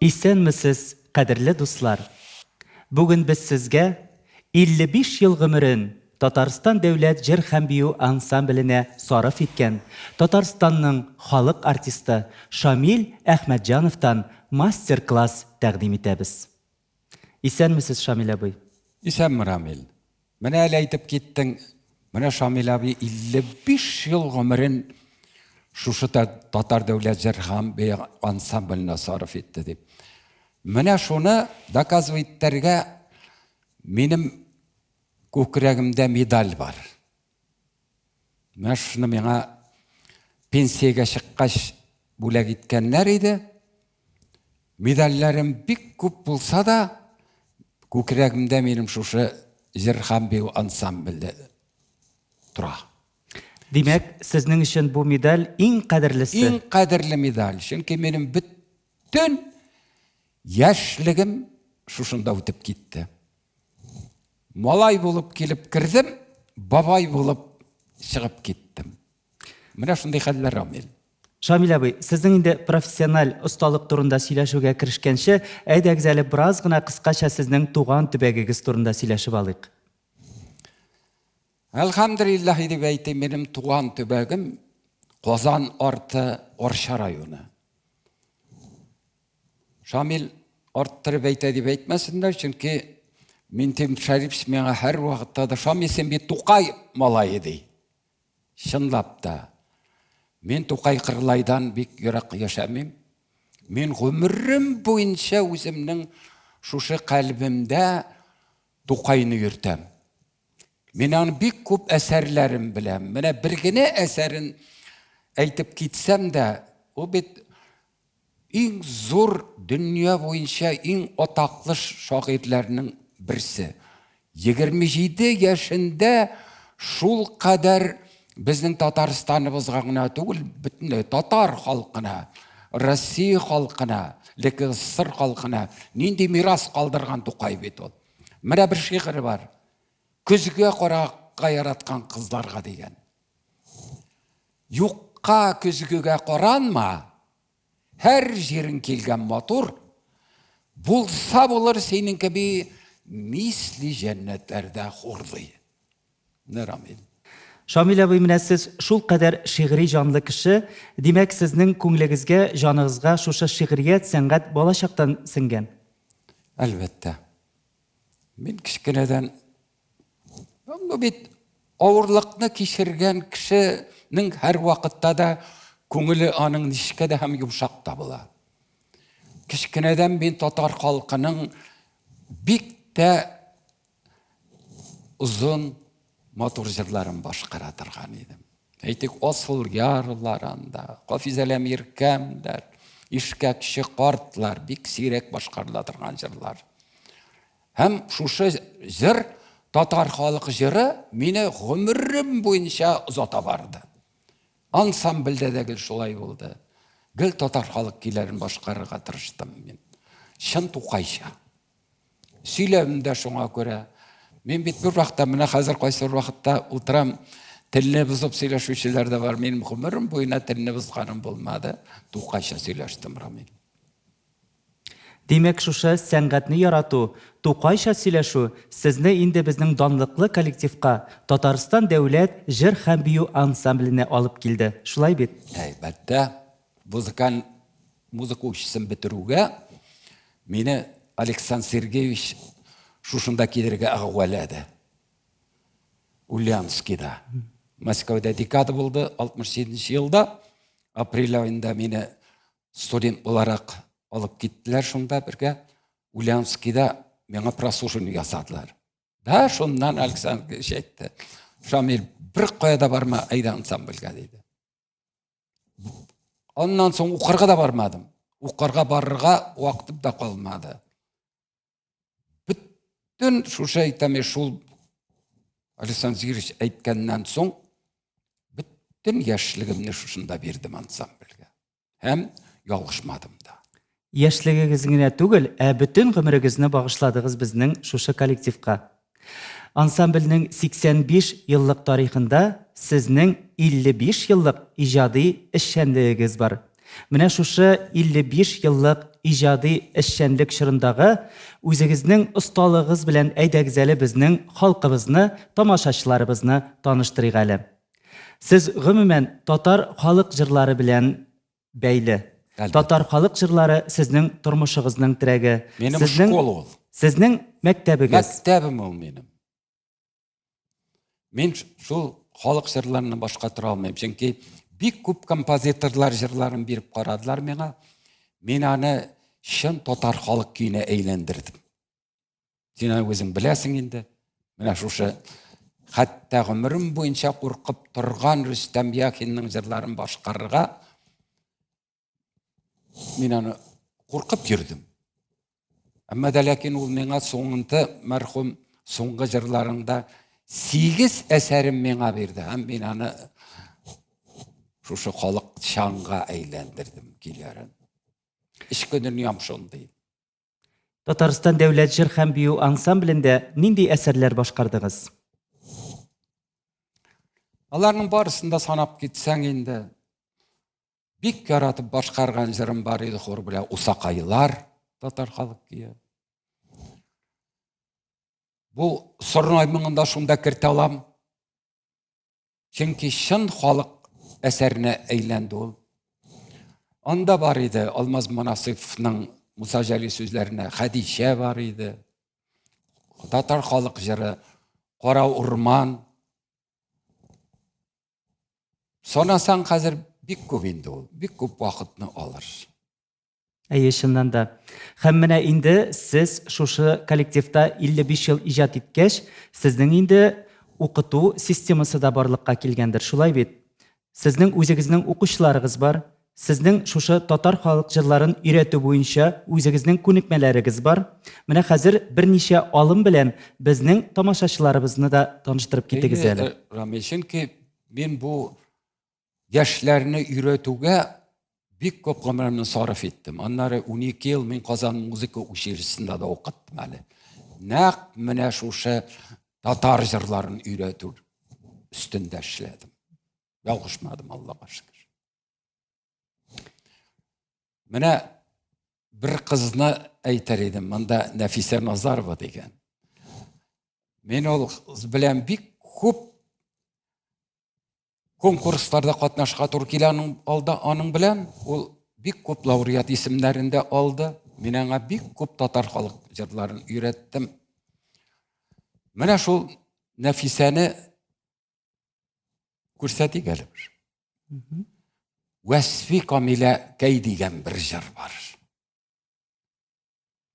Исәнмесез, кадерле дуслар. Бүген без сезгә 55 ел гомерен Татарстан дәүләт җыр һәм бию ансамбленә сарыф иткән Татарстанның халык артисты Шамил Әхмәтҗановтан мастер-класс тәкъдим итәбез. Исәнмесез, Шамил абый? Исәнме, Рамил. Менә әле әйтеп киттең, менә Шамил абый 55 ел гомерен шушы Татар дәүләт җыр һәм бию ансамбленә сарыф итте дип. Менә шуны доказывать итәргә минем күкрәгемдә медаль бар. Менә шуны миңа пенсиягә чыккач бүләк иткәннәр иде. Медальләрем бик күп булса да, күкрәгемдә минем шушы җыр һәм бию ансамбле тора. Димәк, сезнең өчен бу медаль иң кадерлесе. Иң кадерле медаль. Чөнки минем бөтен яшьлегем шушында үтеп китте. Малай булып килеп кирдем, бабай булып чыгып киттем. Менә шундый хәлләр, Рамил. Шамил абый, сезнең инде профессиональ осталык турында сөйләшүгә керешкәнче, әйдәгез әле бераз гына кыскача сезнең туган төбәгегез турында сөйләшеп алыйк. Әлхәмдүлиллаһи дип әйтим, минем туган төбәгем Казан арты Орча районы. Шамил арттырып әйтә дип әйтмәсеннәр, чөнки Минтим Шәриф миңа һәр вакытта да Шамил сен бит Тукай малае ди. Чынлап та. Мин Тукай Кырлайдан бик ерак яшәмим. Мин гомерем буенча үземнең шушы калбимдә Тукайны йөртәм. Мин аны бик күп әсәрләрем беләм. Менә бер генә әсәрен әйтеп китсәм дә, ул бит иң зур дөнья буенча иң атаклы шагыйрьләрнең берсе. 27 яшендә шул кадәр безнең Татарстаныбызга гына түгел, бөтенләй татар халкына, Россия халкына, ЛКСР халкына нинди мирас калдырган Тукай бит ул. Менә бер шигырь бар. Күзгә каракка яраткан кызларга дигән. Юкка күзгәгә каранма, һәр җирен килгән матур, булса булыр синең кеби мисли җәннәтләрдә хурлый. Рамил. Шамил абый, менә сез шул кадәр шигъри җанлы кеше, димәк сезнең күңлегезгә, җаныгызга шушы шигърият, сәнгать балачактан сеңгән. Әлбәттә. Мин кичкенәдән бит авырлыкны кичергән кешенең һәр вакытта да күңеле аның ничкә дә һәм йомшак та була. Кичкенәдән мин татар халкының бик тә узын матур җырларын башкара торган идем. Әйтик, асыл ярларында, Хафизәләм иркәмдәр, ишкәкче картлар бик сирәк башкарыла торган җырлар. Һәм шушы җыр, татар халык җыры мине гомерем буенча озата барды. Ансамбльдә дә шулай булды. Гел татар халык көйләрен башкарырга тырыштым мин. Чын Тукайча. Сөйләвемдә шуңа күрә. Мин бит бер вакытта, менә хәзер кайсы вакытта утырам, телне бузып сөйләшүчеләр дә бар. Минем гомерем буена телне бузганым булмады. Тукайча сөйләштем, Рамил. Димәк, шушы сәнгатьне ярату, Тукайча сөйләшү сезне инде безнең данлыклы коллективка, Татарстан дәүләт җыр һәм бию ансамбленә алып килде. Шулай бит? Әлбәттә, музыка училищесын бетерүгә мине Александр Сергеевич шушында килергә агъвалады. Ульяновскида. Москвада декада булды, 67 елда, апрель айында мине студент буларак алып киттеләр шунда бергә. Ульяновскида миңа прослушивание ясадылар. Да, шуннан Александр әйтте. Шамил, бер кайда барма, әйдә ансамбльгә диде. Оннан соң укырга да бармадым. Укырга барырга вакытым да калмады. Бүтән шушы әйтәме шул Александр Сергеевич әйткәннән соң бүтән яшьлегемне шушында бирдем ансамбльгә. Һәм ялгышмадым да. Яшьлегегез генә түгел, бөтен гомерегезне багышладыгыз безнең шушы коллективка. Ансамбльнең 85 еллык тарихында сезнең 55 еллык иҗади эшчәнлегегез бар. Менә шушы 55 еллык иҗади эшчәнлек чорындагы үзегезнең осталыгыз белән әйдәгез әле безнең халкыбызны, тамашачыларыбызны таныштырыйк әле. Сез гомумән татар халык җырлары белән бәйле. Әлбәттә. Татар халык җырлары сезнең тормышыгызның терәге. Минем школа ул. Сезнең мәктәбегез. Мәктәбем ул минем. Мен шул халық жырларынан башка тора алмайм. Чөнки бик күп композиторлар жырларын биреп карадылар миңа. Мен аны шын татар халык көенә әйләндердем. Син өзең беләсең инде. Менә шушы хәтта гомерем буенча куркып торган Рөстәм Яхинның жырларын башкарырга мен аны куркып йөрдем. Әмма дә ләкин ул миңа соңында мәрхүм соңгы жырларында 8 әсәрем миңа бирде. Һәм мин аны шушы халык шаңга әйләндердем киләрен. Ишке дөньям шундый. Татарстан дәүләт җыр һәм бию ансамблендә нинди әсәрләр башкардыгыз? Аларның барысын да санап китсәң инде, бик яратып башкарган җырым бар иде хор белән Усакайлар, татар халык кие. Бу Сорнай мыңында шунда кертә алам. Чөнки шын халык әсәренә әйләнде ул. Анда бар иде Алмаз Манасыйфның Муса Җәли сүзләренә Хәдичә бар иде. Татар халык җыры Кара урман. Сонасаң хәзер бик күп инде ул. Бик күп вакытны алыр. Әйе, чыннан да. Һәм менә инде сез шушы коллективта 55 ел иҗат иткәч, сезнең инде укыту системасы да барлыкка килгәндер, шулай бит? Сезнең үзегезнең укучыларыгыз бар, сезнең шушы татар халык җырларын өйрәтү буенча үзегезнең күнекмәләрегез бар. Менә хәзер берничә алым белән безнең тамашачыларыбызны да таныштырып китегез әле. Рамил, чөнки мен бу яшьләрне өйрәтүгә бик күп гомеремне сарыф иттем. Аннары 12 ел мин Казан музыка училищесында да укыттым әле. Нәкъ менә шушы татар җырларын өйрәтү өстендә эшләдем. Ялгышмадым, Аллага шөкер. Менә бер кызны әйтер идем, монда Нәфисә Назарова дигән. Мен ул кыз белән бик күп конкурсларда катнашка туры килә аның белән. Ул бик күп лауреат исемнәрендә алды. Мин аңа бик күп татар халык җырларын өйрәттем. Менә шул Нәфисәне күрсәтик әле. Вәсфи Камилә Кәй дигән бер җыр бар.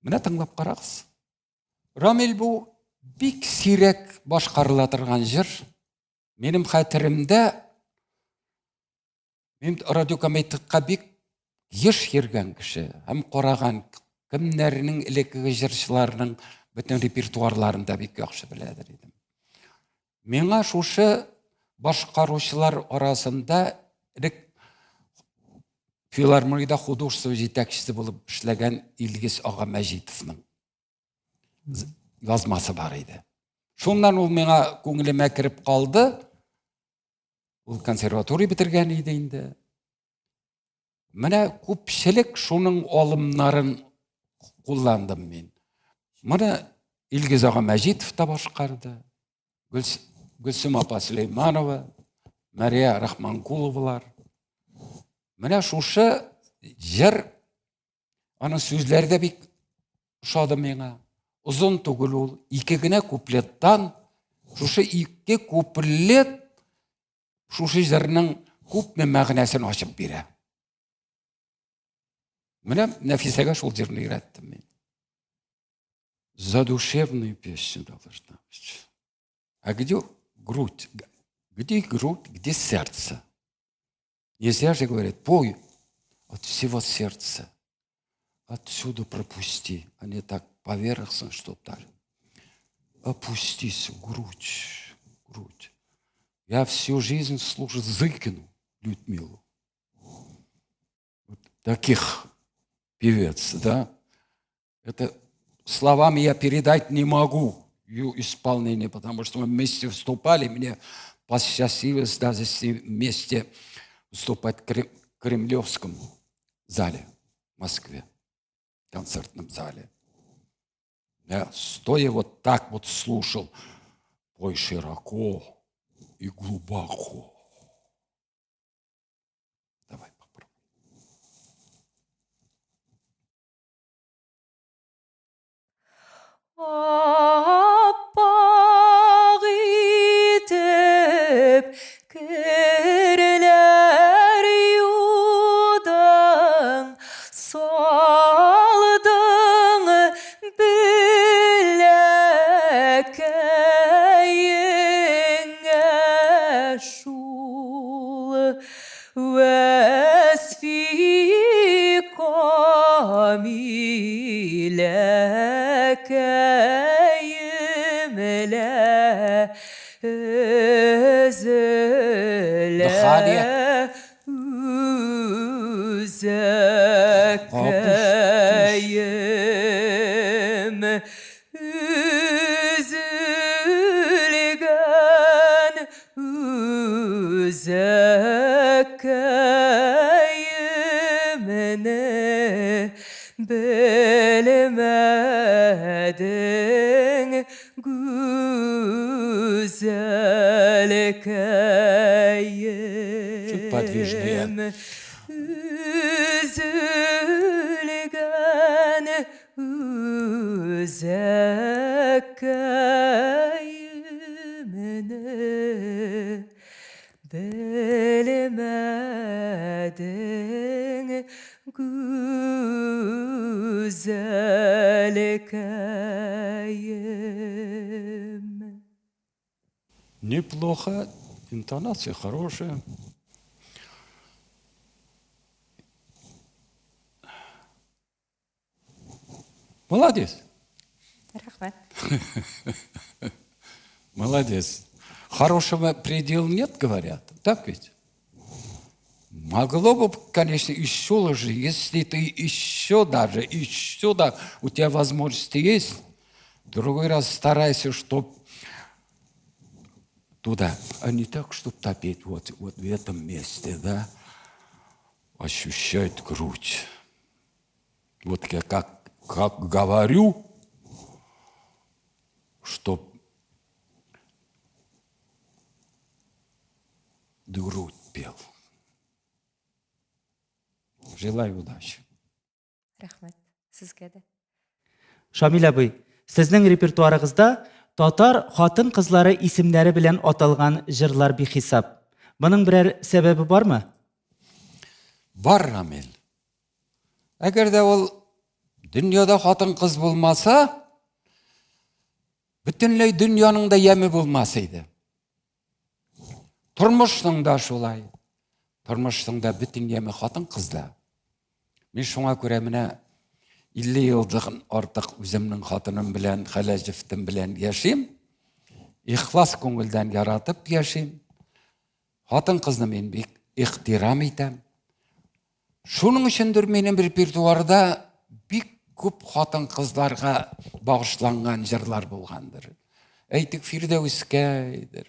Менә тыңлап карагыз. Рамил, бу бик сирәк башкарыла торган җыр. Минем хәтеремдә мин радиокомитетка бик еш йөргән кеше һәм караган кемнәрнең элекке җырчыларның бөтен репертуарларында бик яхшы беләдер идем. Миңа шушы башкаручылар арасында филармониядә художество җитәкчесе булып эшләгән Илгиз ага Мәҗитовның язмасы бар иде. Шуннан ул миңа күңелемә кирип калды. Ул консерватория битергән иде инде. Менә күпчелек шуның алымнарын кулландым мин. Менә Илгиз ага Мәҗитов та башкарды. Гөлсем апа Сөләйманова, Мария Рахманкуловалар. Менә шушы җыр, аның сүзләре дә бик ошады миңа. Узын түгел ул, 2 генә куплеттан, шушы 2 куплет шушы җырның күпме мәгънәсен ачып бирә. Менә Нәфисәгә шул җырны өйрәттем мин. Задушевную песню должна быть. А где грудь? Где грудь, где сердце? Нельзя же говорить, пой от всего сердца. Отсюда пропусти, а не так поверхностно, что так. Опустись в грудь. Я всю жизнь слушал Зыкину Людмилу. Вот таких певец, да? Это словами я передать не могу ее исполнение, потому что мы вместе выступали, мне посчастливилось даже вместе выступать в Кремлевском зале в Москве, концертном зале. Я стоя вот так вот слушал, пой широко и глубоко. Давай попробуем. Аппақ етіп кірлер юдың, салдың біләкәйіңе шул. واسفي قاملك يملا دخانية. زكايم üzülgen zakayimne bilemedin güzel Чуть подвижнее. kayim üzülgen zakayimne bilemedin güzel kayım. Неплохо, интонация хорошая. Молодец, Рахмет. молодец. Хорошего предела нет, говорят. Так ведь? Могло бы, конечно, еще лучше, если ты еще да, у тебя возможности есть. Другой раз старайся, чтоб туда, а не так, чтобы топить вот в этом месте, да, ощущать грудь. Вот я как говорю, чтоб грудь пел. Желаю удачи. Рахмет. Сізге де. Шамил абый, сезнең репертуарыгызда татар хатын кызлары исемнәре белән аталган җырлар бихисап. Моның берәр сәбәбе бармы? Бар, Рамил. Әгәр дә ул дөньяда хатын кыз булмаса, бөтенләй дөньяның да яме булмас иде. Тормышның да шулай. Тормышның да бүтән яме хатын кызда. Мен шуңа күрә менә 50 елдан артык үземнең хатыным белән, Хәләҗевтем белән яшим. Ихлас күңелдән яратып яшим. Хатын кызны мен бик ихтирам итәм. Шуның өчендер минем репертуарда бик күп хатын кызларга багышланган җырлар булгандыр. Әйтик, Фирдәүскәдер,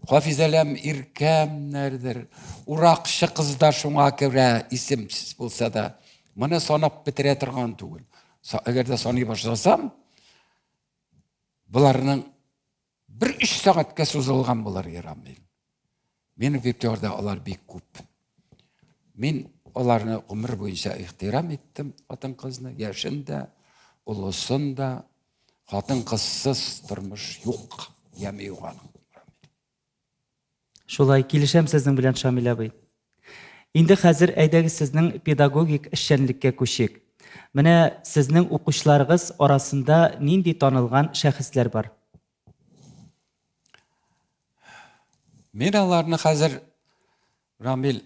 Хафизәләм Иркәмнәрдер, Уракчы кызда шуңа күрә исемсез булса да, моны санап бетерә торган түгел. Әгәр дә саный башласам, буларның 1-3 сәгатькә сузылган булыр Рамил. Минем репертуарда алар бик күп. Мин аларны гомер буенча ихтирам иттем, хатын кызны, яшендә, улысында, хатын кызсыз тормыш юк, яме юган. Шулай килешәм сезнең белән, Шамил абый. Инде хәзер әйдәгез сезнең педагогик эшчәнлеккә күчик. Менә сезнең укучыларыгыз арасында нинди танылган шәхесләр бар? Мен аларны хәзер, Рамил,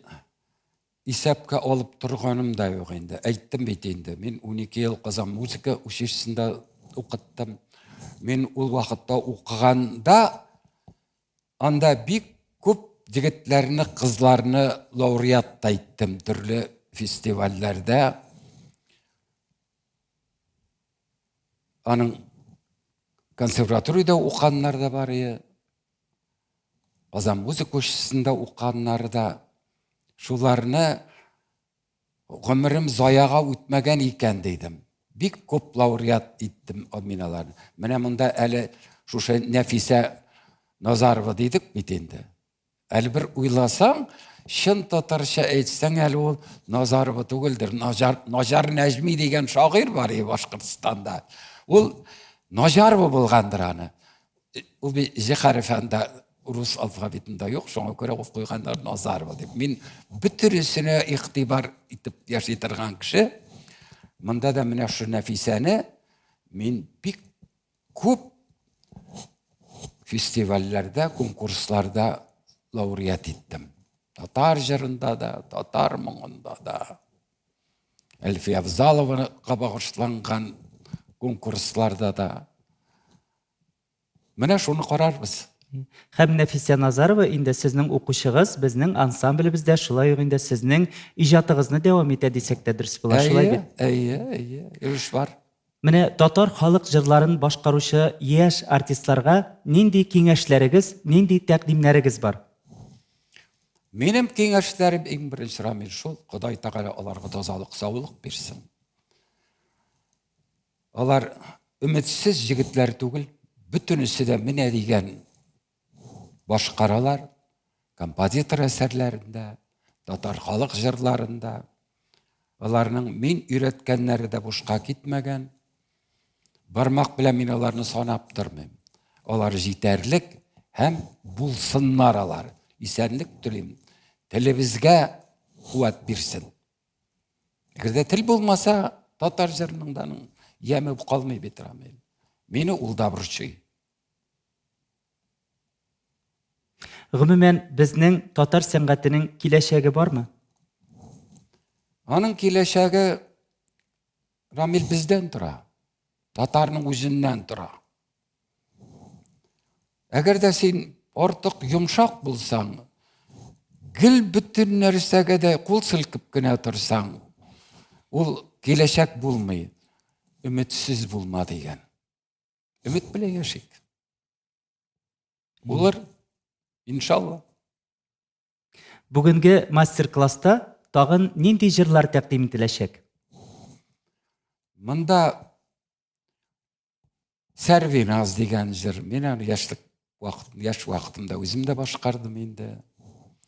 исәпкә алып торганым да юк инде. Әйттем бит инде. Мин 12 ел Казан музыка училищесында укыттым. Мен ул вакытта укыганда анда бик күп җегетләрне, кызларны лауреат айттым төрле фестивальләрдә. Аның консерваториядә укганнар да бар иде. Казан музыка училищесында укганнар да. Шуларны Гомерем заяга үтмәгән икән дидем. Бик күп лауреат иттем мин аларны. Менә монда әле шушы Нәфисә Назарова дидек бит инде. Әле бер уйласаң, шын татарча әйтсәң әле ул Назарова түгелдер. Нажар Нәҗми дигән шагыйрь бар Башкортстанда. Ул Нажарова булгандыр аны. Ул Зихар әфәнде рус алфавитында юк, шуңа күрә ул куйганнар Назарова дип. Мин бөтенесенә игътибар итеп яши торган кеше. Монда да менә шу Нәфисәне мин бик күп фестивальләрдә, конкурсларда лауреат иттем. Татар җырында да, татар моңында да. Әлфия Авзаловага багышланган конкурсларда да. Менә шуны карарбыз. Һәм Нәфисә Назарова инде сезнең укучыгыз, безнең ансамблебездә шулай ук инде сезнең иҗатыгызны дәвам итә дисәк тә дөрес була, шулай бит? Әйе, эш бар. Менә татар халык җырларын башкаручы яшь артистларга нинди киңәшләрегез, нинди тәкъдимнәрегез бар? Минем киңәшләрем иң беренче Рамил шул, Ходай Тәгалә аларга тазалык, саулык бирсен. Алар өметсез җегетләр түгел, бөтенесе дә менә дигән башкаралар, композитор әсәрләрендә, татар халык җырларында. Аларның мин өйрәткәннәре дә бушка китмәгән. Бармак белән мин аларны санап тормыйм. Алар җитәрлек һәм булсыннар алар. Исәнлек телим. Телебезгә куәт бирсен. Әгәр тел булмаса, татар җырының да яме калмый бит Рамил. Мине ул да борчый. Гомумән, безнең татар сәнгатенең киләчәге бармы? Аның киләчәге Рамил бездән тора. Татарның үзеннән тора. Әгәр дә син артык йомшак булсаң, гел бөтен нәрсәгә дә кул селкеп кенә торсаң, ул киләчәк булмый, өметсез булма дигән. Өмет белән яшик. Булыр, иншалла. Бүгенге мастер-класста тагын нинди җырлар тәкъдим ителәчәк? Монда Сәрвиназ дигән җыр, мин аны яшь вакытымда үзем дә башкардым инде.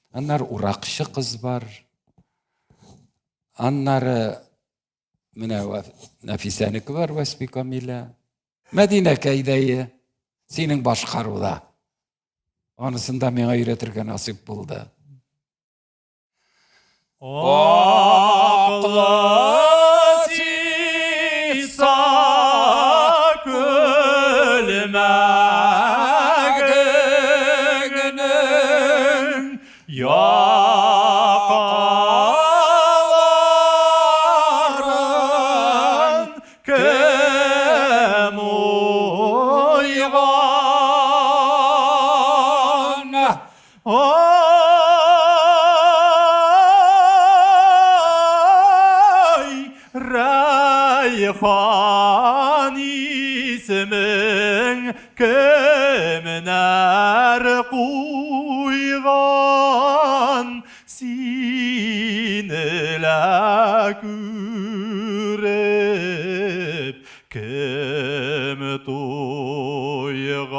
Аннары уракчы кыз бар. Аннары менә Нәфисәнеке бар, Васпи Камилә. Мәдинә Кәйдәе синең башкаруда. Анысын да миңа өйрәтергә насыйп булды. Rayhan ismin kimler kuygan sinile kürep kim tuygan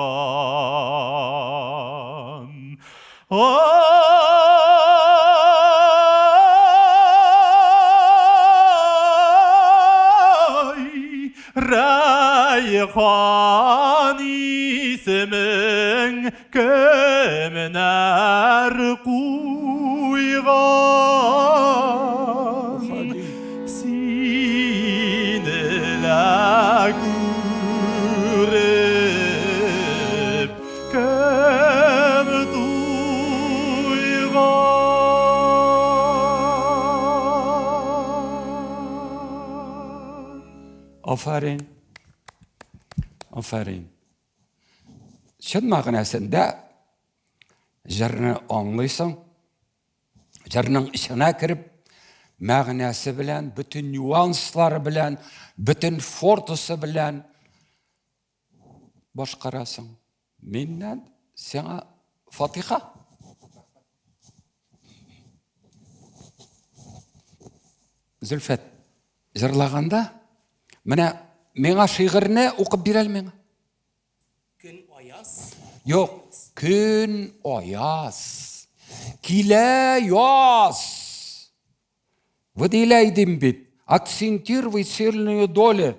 Rayhan ismin kimler kuygan sinile kürep kim duygan. Aferin. Aferin. Şun мәгънәсендә җырны аңлыйсың, җырның içine кирип, мәгънәсе белән, bütün нюанслары белән, bütün фортысы белән башкарасың. Миннән сиңа Фатиха. Зөлфәт, жырлағанда, міне, меңа шиғырны оқып бере алмайма? Күн аяз. Yok, gün oyaz, kile yaz. Выделяйдим бит, акцентировать сильную долю.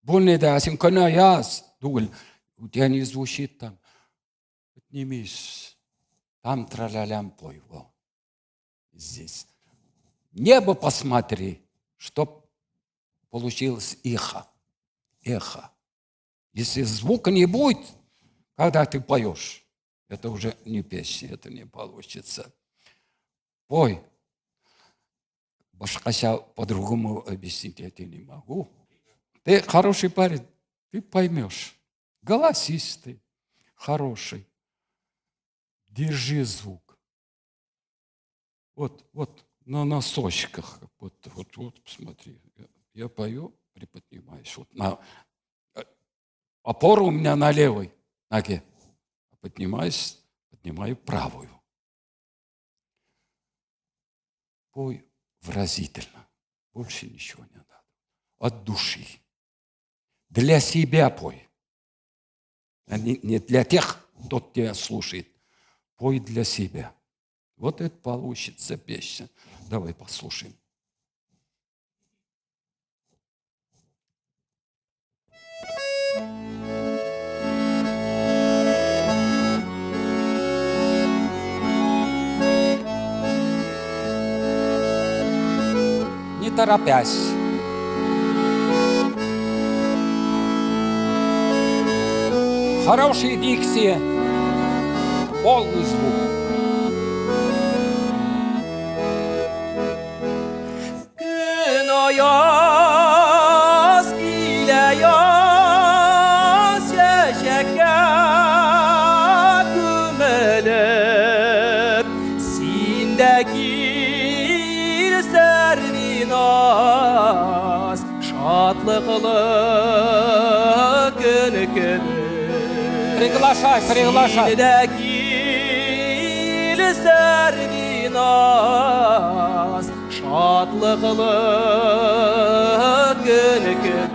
Больно да, асинкана яз. Дугль, у тебя не звучит там. Поднимись, там тралялям пой. Во. Здесь. Небо посмотри, чтоб получилось эхо. Эхо. Если звука не будет, когда ты поешь, это уже не песня, это не получится. Пой. Башкаша по-другому объяснить я тебе не могу. Ты хороший парень, ты поймешь. Голосистый, хороший. Держи звук. Вот на носочках. Вот, посмотри. Я пою, приподнимаюсь. Вот опора у меня на левой ноге. Поднимаюсь, поднимаю правую. Пой выразительно. Больше ничего не надо. От души. Для себя пой. Не для тех, кто тебя слушает. Пой для себя. Вот это получится песня. Давай послушаем. Не торопясь. Хороший дикция, полный звук. Gün ayaz, ile yaz, çeşeke gömelip, sindeki servinaz, şatlıklı gün günü. Приглашай. Синедәкил сәрвиназ, шатлыклы көн кебек.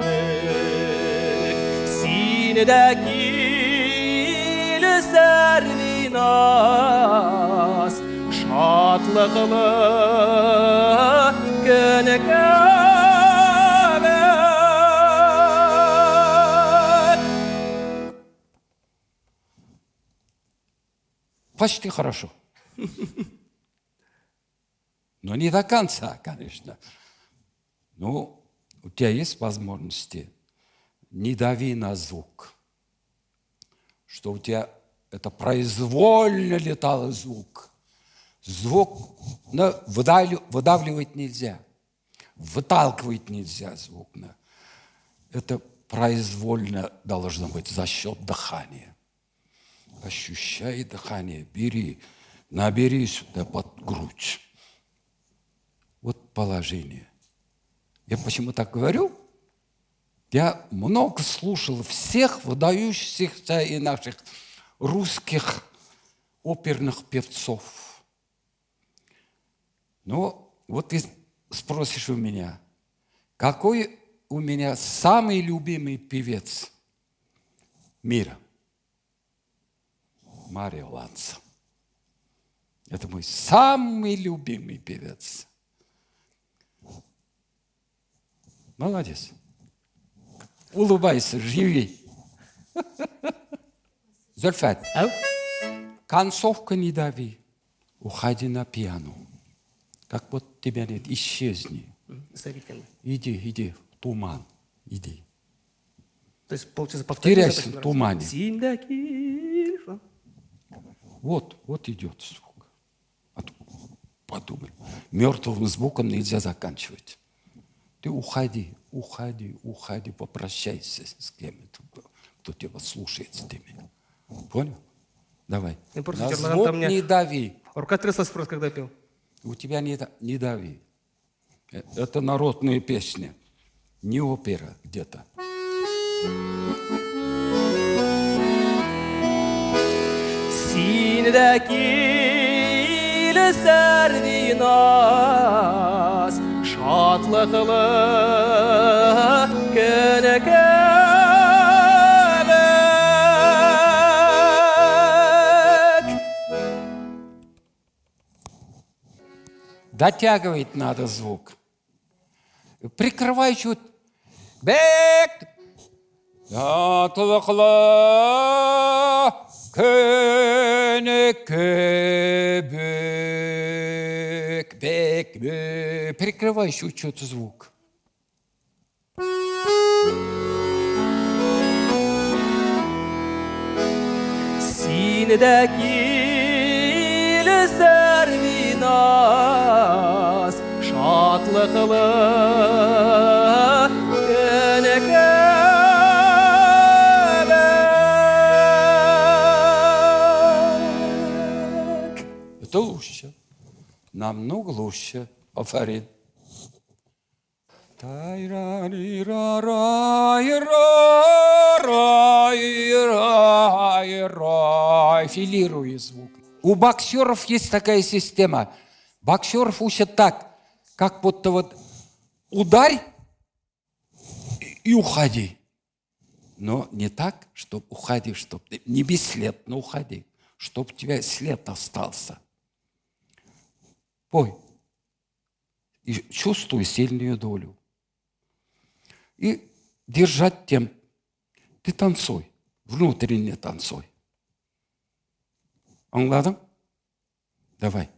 Синедәкил сәрвиназ, шатлыклы көн кебек. Почти хорошо. Но не до конца, конечно. Ну, у тебя есть возможности, не дави на звук. Что у тебя это произвольно летал звук. Звук выдавливать нельзя. Выталкивать нельзя звук. Это произвольно должно быть за счет дыхания. Ощущай дыхание, набери сюда под грудь. Вот положение. Я почему так говорю? Я много слушал всех выдающихся и наших русских оперных певцов. Но вот ты спросишь у меня, какой у меня самый любимый певец мира? Марио Ланца. Это мой самый любимый певец. Молодец. Улыбайся, живи. Зульфат, концовка не дави. Уходи на пиано. Как вот тебя нет, исчезни. Иди, в туман, иди. То есть, получается, повторить. Теряйся в тумане. Синдакил. Вот идет звук. Подумай. Мертвым звуком нельзя заканчивать. Ты уходи, попрощайся с кем-то, кто тебя слушает с теми. Понял? Давай. Я просто На вчера звук там мне- не дави. Рука тряслась просто, когда пел. У тебя не дави. Это народная песня, не опера где-то. Sindakil servinaz, şad шатлықлы күні келік. Дотягивать надо звук. Прикрывай чуть. Бек! Шатлықлы күні келік. Бек, бек. Прикрывай чуть-чуть звук. Сені де келісер винас, шатлықлы күні келік. Это лучше. Намного лучше. Афарин. Филируя звук. У боксеров есть такая система. Боксеров учат так, как будто вот ударь и уходи. Но не так, чтобы уходи, чтобы не бесследно уходи, чтобы у тебя след остался. Пой. И чувствуй сильную долю. И держать темп. Ты танцуй. Внутренне танцуй. Anladın? Давай.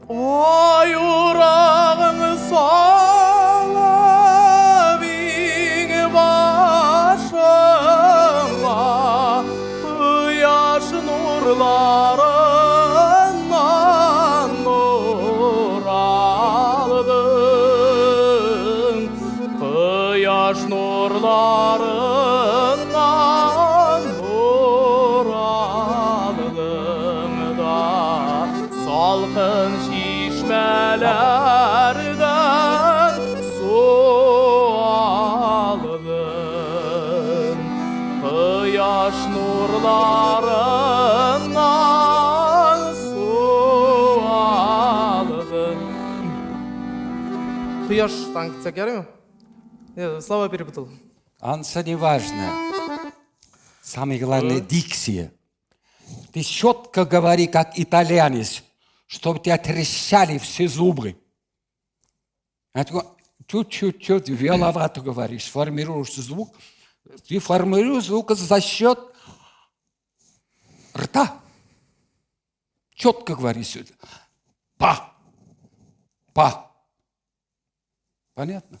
Ой, урағың салып ең башыңа, құяш нұрларынан нұр алдың. Құяш нұрларынан нұр алдың да, салқын шишмелерден су алдың. Құяш нұрларынан су алдың. Құяштан кетсек ярай ма? Слова перепутал. Анса не важно. Самое главное дикция. Ты четко говори, как итальянец, чтобы тебя трещали все зубы. А ты чуть-чуть веловато говоришь, формируешь звук. Ты формируешь звук за счет рта. Четко говори сюда. Па. Па. Понятно?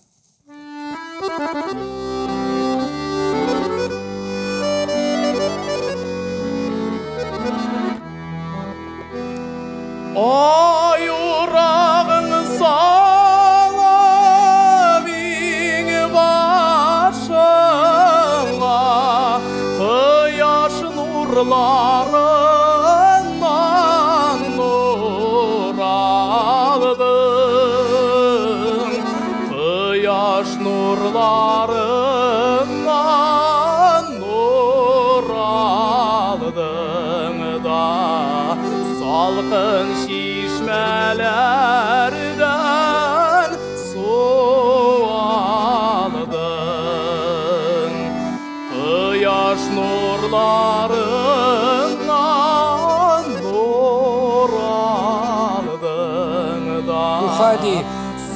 Ой, урағың салып ең башыңа, құяш нұрларынан нұр алдың. Құяш нұрларынан нұр алдың да, салқын шишмелерден су алдың. Құяш нұрларынан нұр алдың да, Уходи.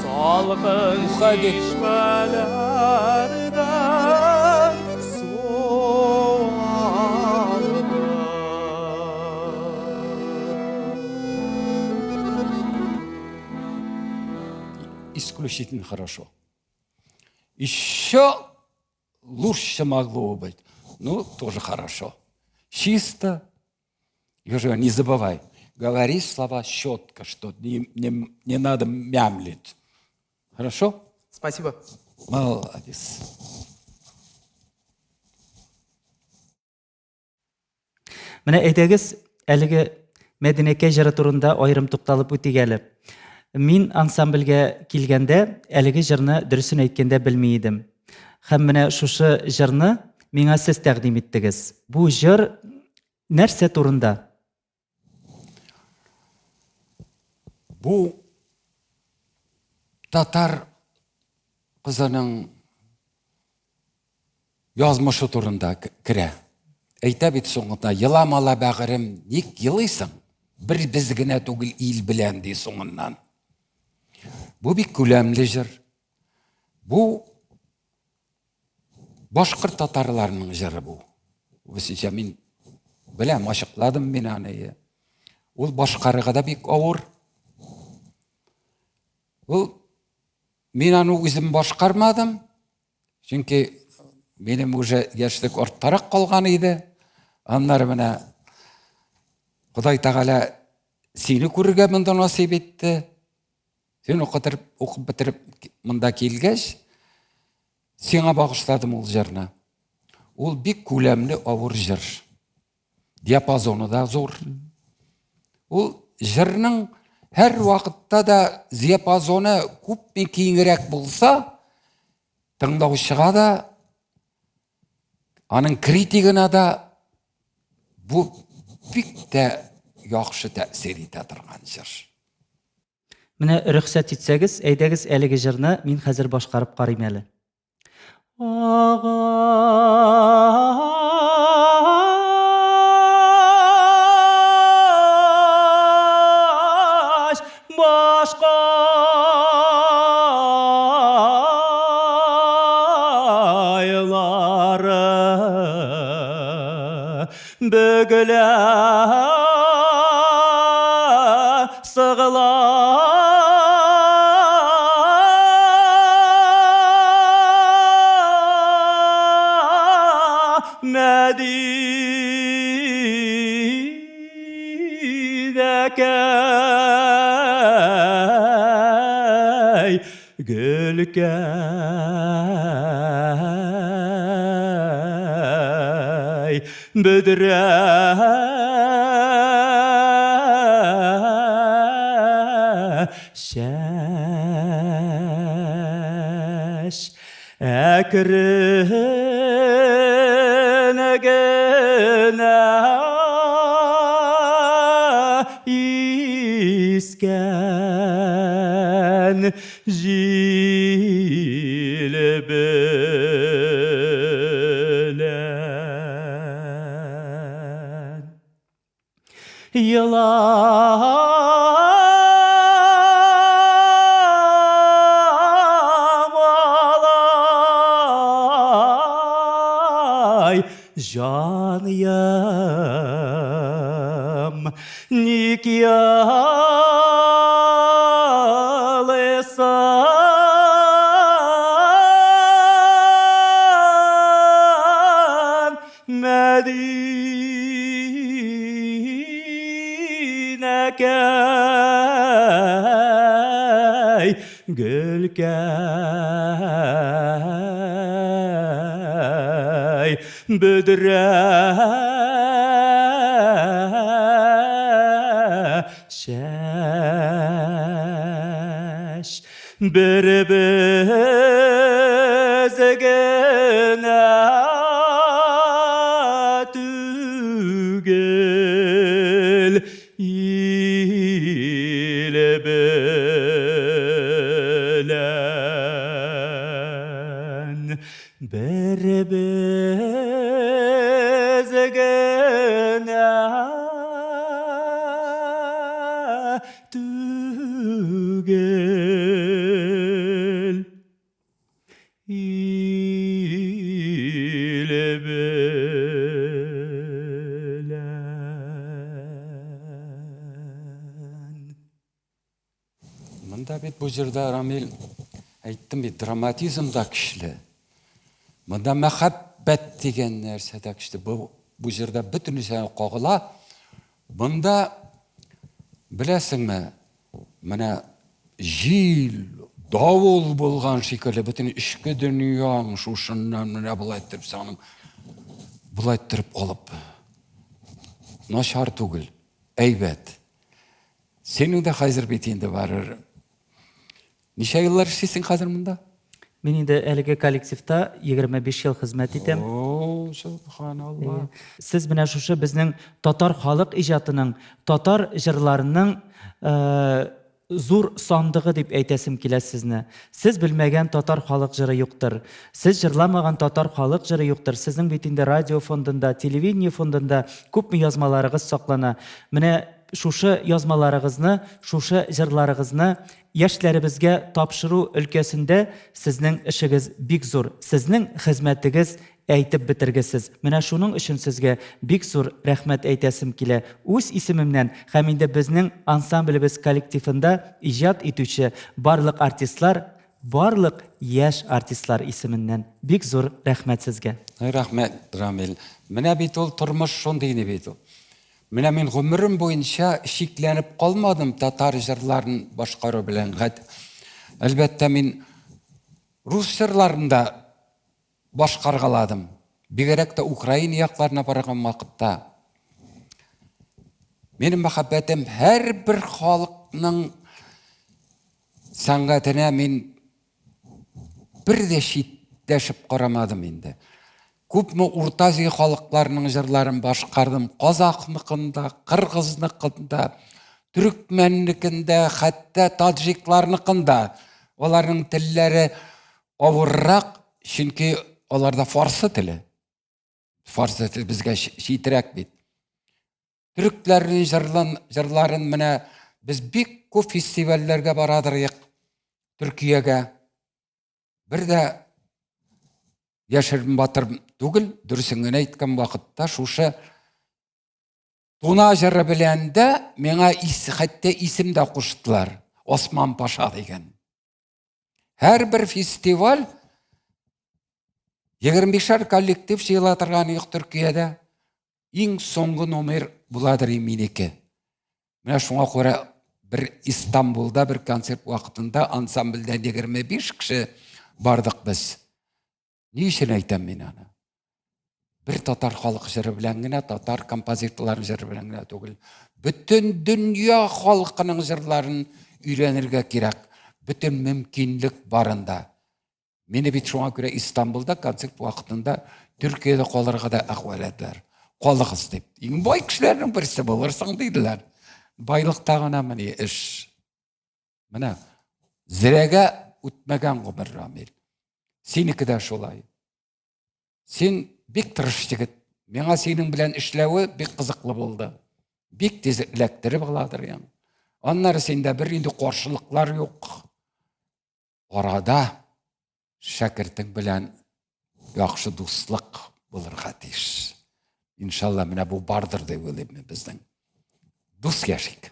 салқын Уходи. шишмелерден су алдың. Исключительно хорошо. Еще лучше могло быть. Ну, тоже хорошо. Чисто. И уже не забывай. Говори слова четко, что не надо мямлить. Хорошо? Спасибо. Молодец. Менә әйтегез, әлеге Мәдинәкәй җыры турында аерым тукталып үтик әле. Мин ансамбльгә килгәндә, әлеге җырны дөресен әйткәндә белми идем. Һәм менә шушы җырны миңа сез тәкъдим иттегез. Бу җыр нәрсә турында? Бу татар кызының язмышы турында керә. Әйтә бит соңында, еламала бәгырем, ник елыйсың? Бер без генә түгел ил белән ди соңыннан. Бу бик күләмле җыр. Бу башкорт татарларының җыры бу. Үзенчә мин беләм, ачыкладым мин аны. Ул башкарыга да бик авыр. Ул мин аны үзем башкармадым. Чөнки минем уже яшьлек арттарак калган иде. Аннары менә Ходай Тәгалә сине күрергә монда насыйп итте. Син укып бетереп монда килгәч, сиңа багышладым ул җырны. Ул бик күләмле авыр җыр. Диапазоны да зур. Ул җырның һәр вакытта да диапазоны күпме киңрәк булса, тыңлаучыга да, аның критигына да бу бик тә яхшы тәэсир итә торган җыр. Менә рөхсәт итсәгез, әйдәгез әлеге җырны мин хәзер башкарып карыйм әле. Агач башкайлары бөгелә сыгыла Мәдинәкәй гөлкәй бөдрә шәш әкрен генә искән җил белән Ай, җаныем, ник ялыйсың, Мәдинәкәй гөлкәй бөдрә шәш бер-без генә түгел ил белән бер-без генә түгел ил белән. Монда бит бу җырда Рамил әйттем бит, драматизм да көчле. Монда мәхәббәт дигән нәрсә дә көчле. Бу җырда бөтенесе кагыла. Монда беләсеңме, менә җил, давыл булган шикелле, бөтен ичке дөньяң шушыннан менә булай итеп саным, булай итеп алып. Начар түгел, әйбәт. Синең дә хәзер бит инде барыр. Ничә еллар эшлисең хәзер монда? Мин инде әлеге коллективта 25 ел хезмәт итәм. О, субханалла. Сез менә шушы безнең татар халык иҗатының, татар җырларының зур сандыгы дип әйтәсем килә сезне. Сез белмәгән татар халык җыры юктыр. Сез җырламаган татар халык җыры юктыр. Сезнең бит инде радио фондында, телевидение фондында күпме язмаларыгыз саклана. Менә шушы язмаларыгызны, шушы җырларыгызны яшьләребезгә тапшыру өлкәсендә сезнең эшегез бик зур. Сезнең хезмәтегез әйтеп бетергесез. Менә шуның өчен сезгә бик зур рәхмәт әйтәсем килә. Үз исемемнән һәм инде безнең ансамблебез коллективында иҗат итүче барлык артистлар, барлык яшь артистлар исеменнән бик зур рәхмәт сезгә. Рәхмәт, Рамил. Менә бит ул тормыш шундый иде бит ул. Менә мин гомерем буенча шикләнеп калмадым татар җырларын башкару белән. Әлбәттә мин рус җырларын да башкаргаладым. Бигрәк тә Украина якларына барган вакытта. Минем мәхәббәтем һәрбер халыкның сәнгатенә мин бер дә читтәшеп карамадым инде. Күпме Урта Азия халыкларының җырларын башкардым. Казакныкында, кыргызныкында, түркмәнникендә, хәтта таҗикларныкында. Аларның телләре авыррак, чөнки аларда фарсы теле. Фарсы теле безгә читрәк бит. Түркләрнең җырларын менә без бик күп фестивальләргә барадырык. Төркиягә. Бер дә яшерен батыр түгел, дөресен генә әйткән вакытта шушы Туна җыры белән дә миңа хәтта исем дә куштылар. Осман Паша дигән. Һәрбер фестиваль 25 коллектив җыела торган юк Төркиядә. Иң соңгы номер буладыр минеке. Менә шуңа күрә бер Истанбулда бер концерт вакытында ансамбльдә 25 кеше бардык без. Ни өчен әйтәм мин аны? Бер татар халык җыры белән генә, татар композиторлар җыры белән генә түгел. Бөтен дөнья халкының җырларын өйрәнергә кирәк. Бөтен мөмкинлек барында. Мине бит шуңа күрә Истанбулда концерт вакытында Төркиядә калырга да әхваләтләр. Калыгыз дип. Иң бай кешеләрнең берсе булырсың диделәр. Байлыкта гына менә эш. Менә зирәгә үтмәгән гомер Рамил. Синеке дә шулай. Син бик тырыш җегет. Миңа синең белән эшләве бик кызыклы булды. Бик тиз эләктереп аладыр яң. Аннары синдә бер инде каршылыклар юк. Арада шәкертең белән яхшы дуслык булырга тиеш. Иншалла менә бу бардыр дип уйлыйм безнең. Дус яшик.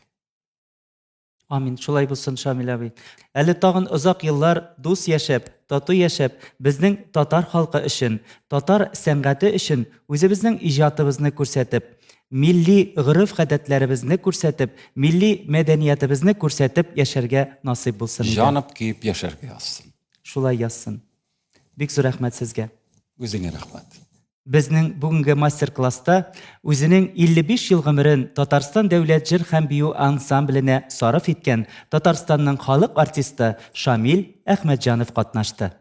Амин, шулай булсын Шамил абый. Әле тагын озак еллар дус яшәп, тату яшәп, безнең татар халкы өчен, татар сәнгате өчен үзебезнең иҗатыбызны күрсәтеп, милли гырыф-гадәтләребезне күрсәтеп, милли мәдәниятебезне күрсәтеп яшәргә насыйп булсын. Җанып киеп яшәргә язсын. Шулай язсын. Бик зур рәхмәт сезгә. Үзеңә рәхмәт. Безнең бүгенге мастер-класста үзенең 55 ел гомерен Татарстан дәүләт җыр һәм бию ансамбленә сарыф иткән Татарстанның халык артисты Шамил Әхмәтҗанов катнашты.